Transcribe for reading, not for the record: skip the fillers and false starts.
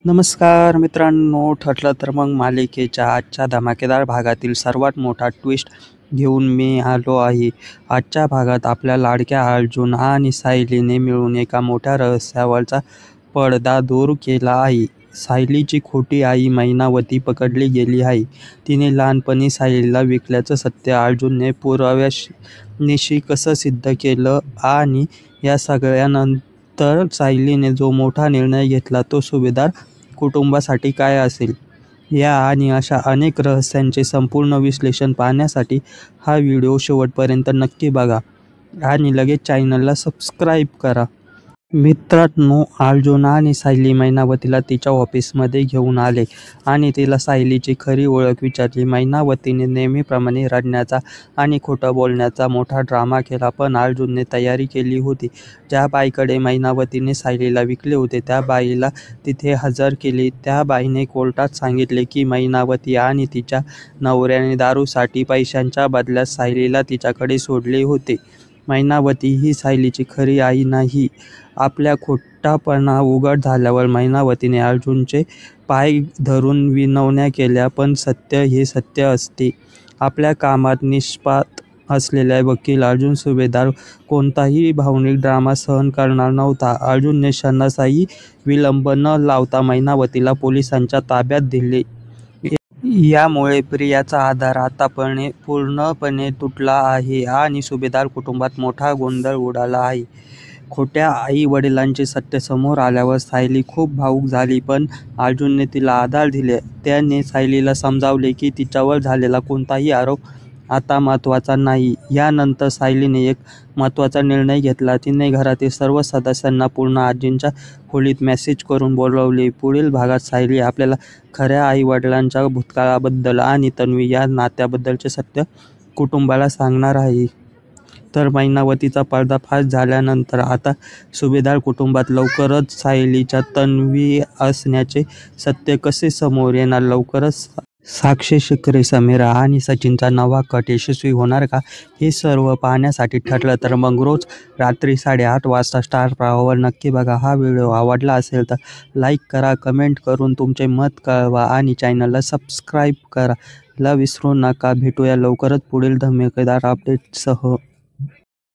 नमस्कार मित्रांनो, ठरलं तर मग मालिकेच्या आजच्या धमाकेदार भागातील सर्वात मोठा ट्विस्ट घेऊन मी आलो आहे. आजच्या भागात आपल्या लाडक्या अर्जुन आणि सायलीने मिळून एका मोठ्या रहस्यावरचा पडदा दूर केला आहे. सायलीची खोटी आई मैनावती पकडली गेली आहे. तिने लहानपणी सायलीला विकल्याचं सत्य अर्जुनने पुराव्यानिशी कसं सिद्ध केलं आणि या सगळ्यानंतर सायलीने जो मोठा निर्णय घेतला तो सुभेदार कुटुंबासाठी काय असेल, या आणि अशा अनेक रहस्यांचे संपूर्ण विश्लेषण पाहण्यासाठी हा व्हिडिओ शेवटपर्यंत नक्की बघा आणि लगेच चॅनलला सबस्क्राईब करा. मित्रांनो, अर्जुन आणि सायली मैनावतीला तिच्या ऑफिसमध्ये घेऊन आले आणि तिला सायलीची खरी ओळख विचारली. मैनावतीने नेहमीप्रमाणे रडण्याचा आणि खोटं बोलण्याचा मोठा ड्रामा केला, पण अर्जुनने तयारी केली होती. ज्या बाईकडे मैनावतीने सायलीला विकले होते त्या बाईला तिथे हजर केले. त्या बाईने कोर्टात सांगितले की मैनावती आणि तिच्या नवऱ्याने दारूसाठी पैशांच्या बदल्यात सायलीला तिच्याकडे सोडले होते. मैनावती ही सायलीची खरी आई नाही. आपल्या खोटापणा उघड झाल्यावर मैनावतीने अर्जुनचे पाय धरून विनवण्या केल्या, पण सत्य हे सत्य असते. आपल्या कामात निष्णात असलेला वकील अर्जुन सुभेदार कोणताही भावनिक ड्रामा सहन करणार नव्हता. अर्जुनने क्षणाचाही विलंब न लावता मैनावतीला पोलिसांच्या ताब्यात दिले. यामुळे प्रियाचा आधार आता पूर्णपणे तुटला आहे आणि सुभेदार कुटुंबात मोठा गोंधळ उडाला आहे. खोट्या आई वडिलांचे सत्य समोर आल्यावर सायली खूप भावूक झाली, पण अर्जुनने तिला आधार दिले. त्याने सायलीला समजावले की तिच्यावर झालेला कोणताही आरोप आता महत्त्वाचा नाही. यानंतर सायलीने एक महत्त्वाचा निर्णय घेतला. तिने घरातील सर्व सदस्यांना पूर्ण आजींच्या खोलीत मेसेज करून बोलावले. पुढील भागात सायली आपल्याला खऱ्या आई वडिलांच्या भूतकाळाबद्दल आणि तन्वी या नात्याबद्दलचे सत्य कुटुंबाला सांगणार आहे. तर मैनावतीचा पर्दाफाश झाल्यानंतर आता सुभेदार कुटुंबात लवकरच सायलीच्या तन्वी असण्याचे सत्य कसे समोर येणार? लवकरच साक्षी शिर्के, समीरा आणि सचिनचा नवा कट यशस्वी होणार का? हे सर्व पाहण्यासाठी ठरलं तर मग रोज रात्री 8:30 वाजता स्टार प्रवाहावर नक्की बघा. हा व्हिडिओ आवडला असेल तर लाईक करा, कमेंट करून तुमचे मत कळवा आणि चॅनलला सबस्क्राईब करायला विसरू नका. भेटूया लवकरच पुढील धमाकेदार अपडेटसह.